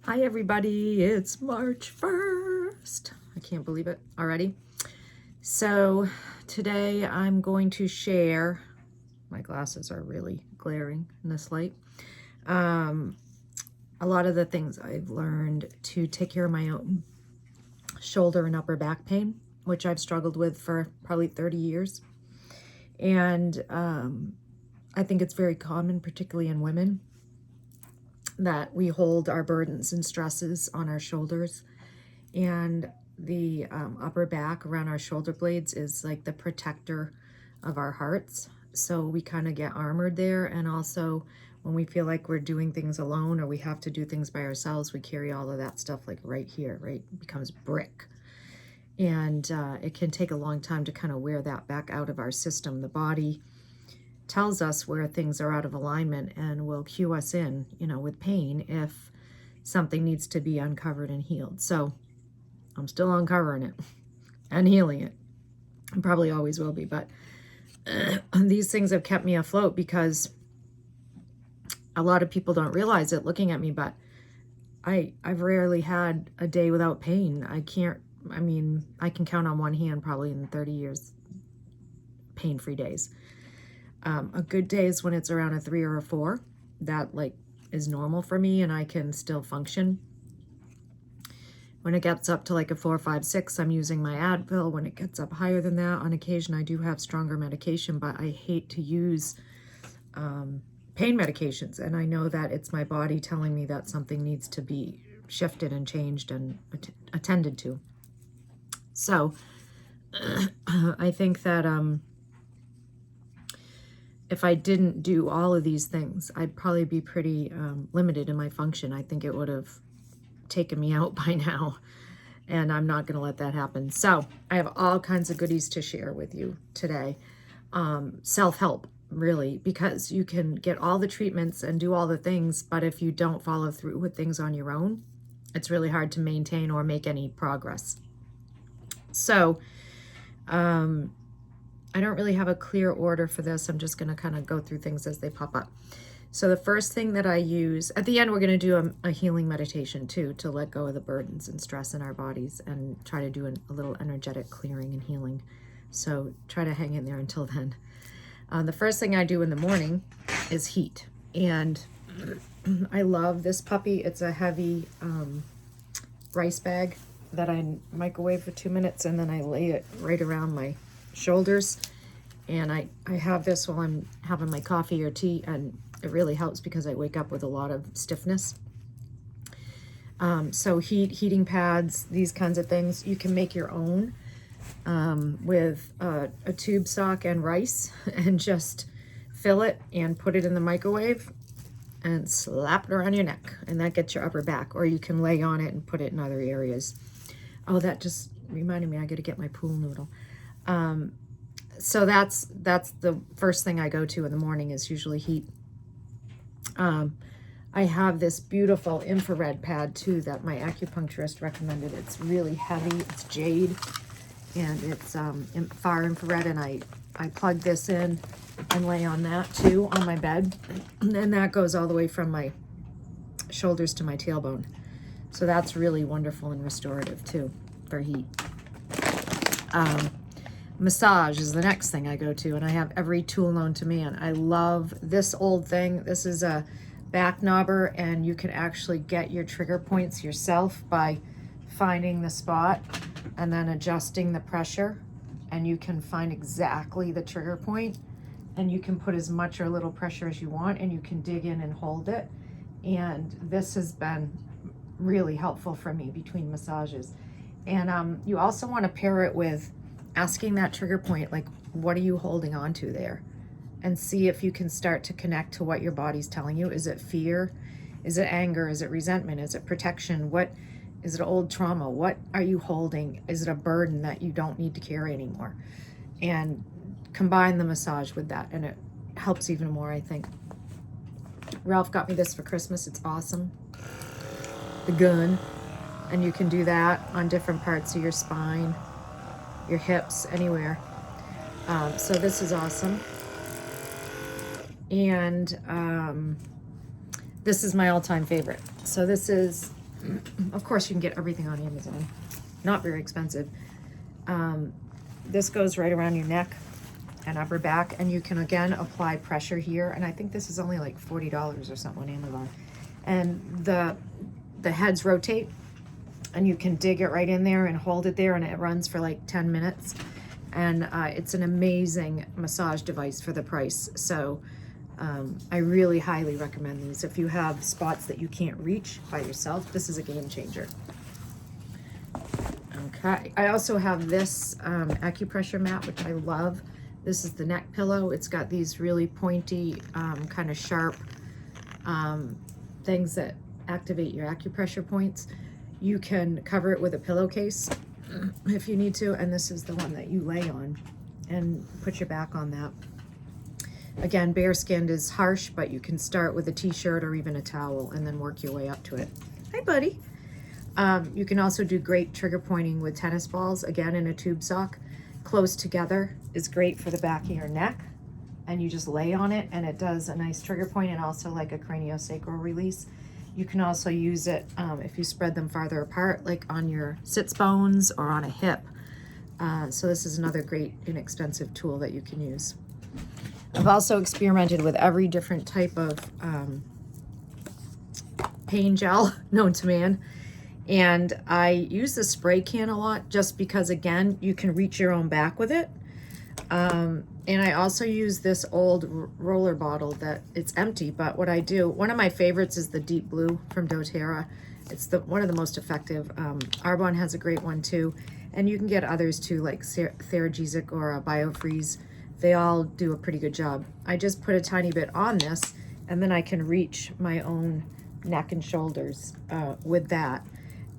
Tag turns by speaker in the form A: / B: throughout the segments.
A: Hi everybody, it's March 1st. I can't believe it already. So today I'm going to share, my glasses are really glaring in this light, a lot of the things I've learned to take care of my own shoulder and upper back pain, which I've struggled with for probably 30 years. And I think it's very common, particularly in women, that we hold our burdens and stresses on our shoulders, and the upper back around our shoulder blades is like the protector of our hearts. So we kind of get armored there. And also when we feel like we're doing things alone or we have to do things by ourselves, we carry all of that stuff like right here, right? It becomes brick. And it can take a long time to kind of wear that back out of our system. The body tells us where things are out of alignment and will cue us in, with pain if something needs to be uncovered and healed. So I'm still uncovering it and healing it. I probably always will be, but these things have kept me afloat because a lot of people don't realize it looking at me, but I've rarely had a day without pain. I can count on one hand probably in 30 years pain-free days. A good day is when it's around a 3 or a 4. That is normal for me and I can still function. When it gets up to like a 4, 5, 6, I'm using my Advil. When it gets up higher than that, on occasion I do have stronger medication, but I hate to use pain medications. And I know that it's my body telling me that something needs to be shifted and changed and attended to. So I think that if I didn't do all of these things, I'd probably be pretty limited in my function. I think it would have taken me out by now, and I'm not going to let that happen. So I have all kinds of goodies to share with you today. Self-help, really, because you can get all the treatments and do all the things, but if you don't follow through with things on your own, it's really hard to maintain or make any progress. So I don't really have a clear order for this. I'm just going to kind of go through things as they pop up. So the first thing that I use, at the end we're going to do a healing meditation too, to let go of the burdens and stress in our bodies and try to do a little energetic clearing and healing. So try to hang in there until then. The first thing I do in the morning is heat. And I love this puppy. It's a heavy rice bag that I microwave for 2 minutes, and then I lay it right around my shoulders. And I have this while I'm having my coffee or tea, and it really helps because I wake up with a lot of stiffness. So heating pads, these kinds of things, you can make your own with a tube sock and rice, and just fill it and put it in the microwave and slap it around your neck, and that gets your upper back. Or you can lay on it and put it in other areas. Oh, that just reminded me, I got to get my pool noodle. So that's the first thing I go to in the morning, is usually heat. I have this beautiful infrared pad too that my acupuncturist recommended. It's really heavy, it's jade, and it's far infrared, and I plug this in and lay on that too on my bed, and that goes all the way from my shoulders to my tailbone. So that's really wonderful and restorative too for heat. Massage is the next thing I go to, and I have every tool known to man. I love this old thing. This is a back knobber, and you can actually get your trigger points yourself by finding the spot and then adjusting the pressure, and you can find exactly the trigger point, and you can put as much or little pressure as you want, and you can dig in and hold it. And this has been really helpful for me between massages. And you also want to pair it with asking that trigger point, like, what are you holding on to there? And see if you can start to connect to what your body's telling you. Is it fear? Is it anger? Is it resentment? Is it protection? What is it? Old trauma? What are you holding? Is it a burden that you don't need to carry anymore? And combine the massage with that, and it helps even more, I think. Ralph got me this for Christmas. It's awesome. The gun. And you can do that on different parts of your spine, your hips, anywhere. So this is awesome. And this is my all-time favorite. So this is Of course, you can get everything on Amazon. Not very expensive. This goes right around your neck and upper back, and you can again apply pressure here. And I think this is only like $40 or something on Amazon. And the heads rotate, and you can dig it right in there and hold it there, and it runs for like 10 minutes. And it's an amazing massage device for the price. So I really highly recommend these. If you have spots that you can't reach by yourself, this is a game changer. Okay, I also have this acupressure mat, which I love. This is the neck pillow. It's got these really pointy, kind of sharp things that activate your acupressure points. You can cover it with a pillowcase if you need to, and this is the one that you lay on and put your back on that. Again, bare skinned is harsh, but you can start with a t-shirt or even a towel and then work your way up to it. Hi, buddy. You can also do great trigger pointing with tennis balls, again in a tube sock. Close together is great for the back of your neck, and you just lay on it and it does a nice trigger point and also like a craniosacral release. You can also use it if you spread them farther apart, like on your sits bones or on a hip. So this is another great inexpensive tool that you can use. I've also experimented with every different type of pain gel known to man. And I use the spray can a lot just because, again, you can reach your own back with it. And I also use this old roller bottle that it's empty, but what I do, one of my favorites is the Deep Blue from doTERRA. It's one of the most effective. Arbonne has a great one too. And you can get others too, like Theragesic or BioFreeze. They all do a pretty good job. I just put a tiny bit on this, and then I can reach my own neck and shoulders with that.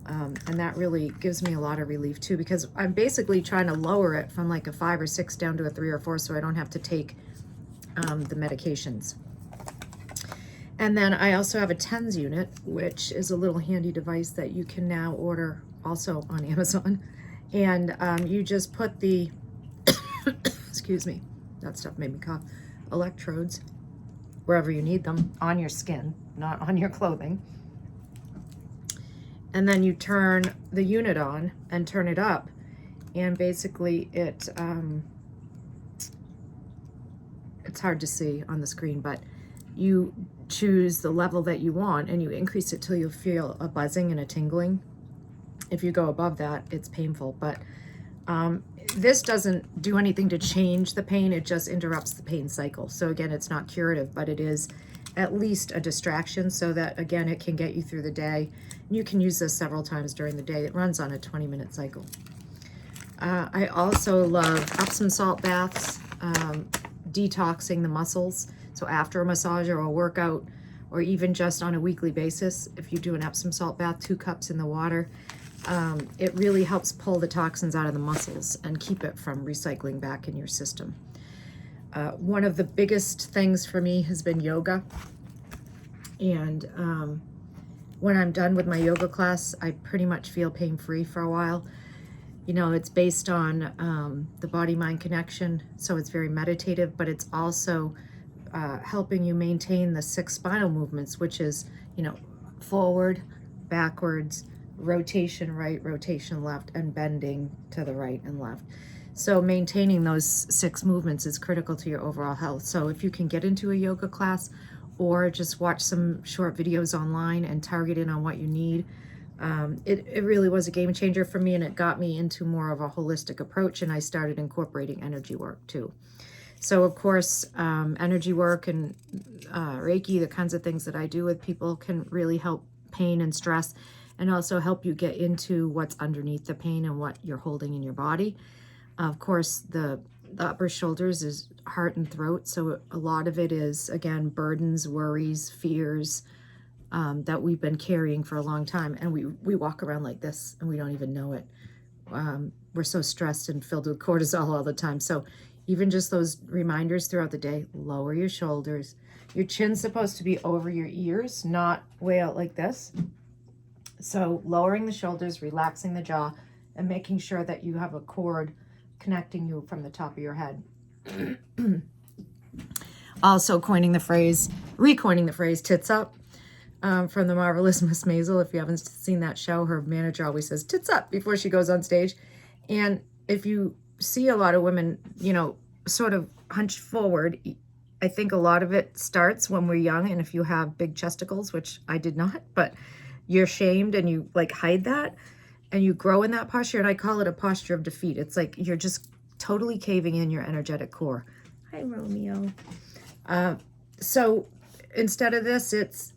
A: And that really gives me a lot of relief too, because I'm basically trying to lower it from like a 5 or 6 down to a 3 or 4 so I don't have to take the medications. And then I also have a TENS unit, which is a little handy device that you can now order also on Amazon. And you just put the, excuse me, that stuff made me cough, electrodes, wherever you need them, on your skin, not on your clothing. And then you turn the unit on and turn it up, and basically it's hard to see on the screen, but you choose the level that you want and you increase it till you feel a buzzing and a tingling. If you go above that, it's painful, but this doesn't do anything to change the pain, it just interrupts the pain cycle. So again, it's not curative, but it is at least a distraction so that, again, it can get you through the day. You can use this several times during the day. It runs on a 20-minute cycle. I also love Epsom salt baths, detoxing the muscles. So after a massage or a workout, or even just on a weekly basis, if you do an Epsom salt bath, 2 cups in the water, it really helps pull the toxins out of the muscles and keep it from recycling back in your system. One of the biggest things for me has been yoga. And when I'm done with my yoga class, I pretty much feel pain-free for a while. You know, it's based on the body-mind connection, so it's very meditative, but it's also helping you maintain the 6 spinal movements, which is, you know, forward, backwards, rotation right, rotation left, and bending to the right and left. So maintaining those 6 movements is critical to your overall health. So if you can get into a yoga class or just watch some short videos online and target in on what you need, it really was a game changer for me, and it got me into more of a holistic approach, and I started incorporating energy work too. So of course, energy work and Reiki, the kinds of things that I do with people, can really help pain and stress, and also help you get into what's underneath the pain and what you're holding in your body. Of course, the upper shoulders is heart and throat, so a lot of it is, again, burdens, worries, fears that we've been carrying for a long time, and we walk around like this and we don't even know it. We're so stressed and filled with cortisol all the time. So even just those reminders throughout the day, lower your shoulders. Your chin's supposed to be over your ears, not way out like this. So lowering the shoulders, relaxing the jaw, and making sure that you have a cord connecting you from the top of your head. Also recoining the phrase, tits up. from The Marvelous Miss Maisel. If you haven't seen that show, her manager always says, tits up, before she goes on stage. And if you see a lot of women, you know, sort of hunched forward, I think a lot of it starts when we're young. And if you have big chesticles, which I did not, but you're shamed and you like hide that and you grow in that posture. And I call it a posture of defeat. It's like you're just totally caving in your energetic core. Hi, Romeo. So instead of this, it's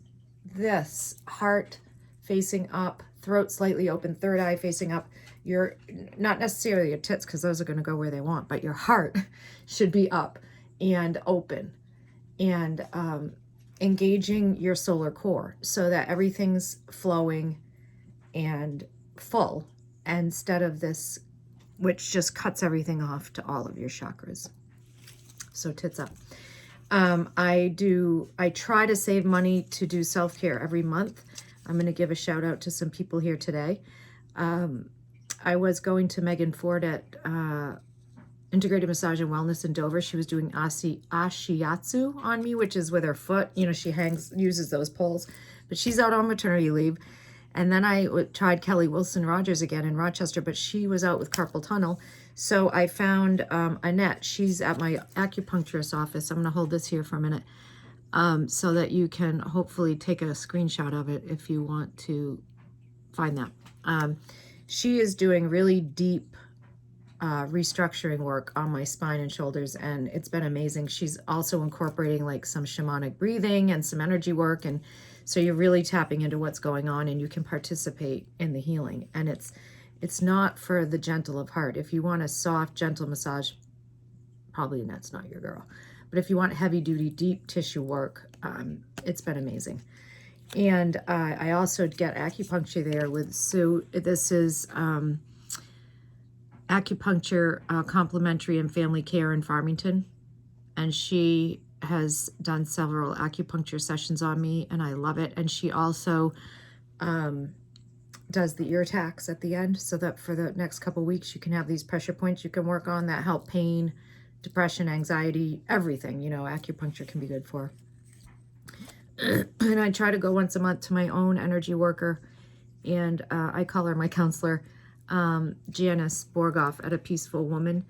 A: this: heart facing up, throat slightly open, third eye facing up. You're not necessarily your tits, because those are going to go where they want, but your heart should be up and open, and engaging your solar core so that everything's flowing and full, instead of this, which just cuts everything off to all of your chakras. So tits up. I try to save money to do self-care every month. I'm going to give a shout out to some people here today. I was going to Megan Ford at Integrated Massage and Wellness in Dover. She was doing ashiatsu on me, which is with her foot. You know, she uses those poles, but she's out on maternity leave. And then I tried Kelly Wilson Rogers again in Rochester, but she was out with carpal tunnel. So I found Annette. She's at my acupuncturist office. I'm going to hold this here for a minute so that you can hopefully take a screenshot of it if you want to find that. She is doing really deep restructuring work on my spine and shoulders, and it's been amazing. She's also incorporating like some shamanic breathing and some energy work, and so you're really tapping into what's going on, and you can participate in the healing. And it's not for the gentle of heart. If you want a soft, gentle massage, probably that's not your girl. But if you want heavy duty, deep tissue work, it's been amazing. And I also get acupuncture there with Sue. This is acupuncture complementary and family care in Farmington. And she has done several acupuncture sessions on me, and I love it. And she also does the ear tacks at the end, so that for the next couple weeks you can have these pressure points you can work on that help pain, depression, anxiety, everything, you know, acupuncture can be good for. And I try to go once a month to my own energy worker, and I call her my counselor, Janice Borgoff at A Peaceful Woman.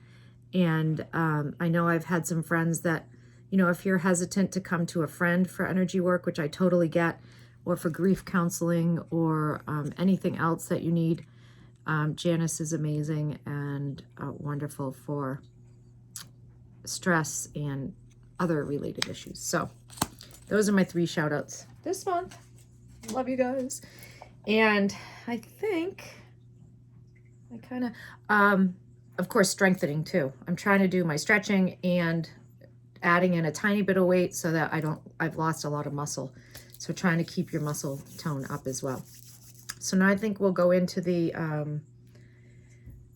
A: And I know I've had some friends that, you know, if you're hesitant to come to a friend for energy work, which I totally get, or for grief counseling or anything else that you need, Janice is amazing and wonderful for stress and other related issues. So those are my 3 shout outs this month. Love you guys. And I think I kind of course, strengthening too. I'm trying to do my stretching and adding in a tiny bit of weight so that I've lost a lot of muscle. So trying to keep your muscle tone up as well. So now I think we'll go into the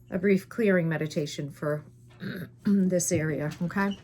A: a brief clearing meditation for this area, okay?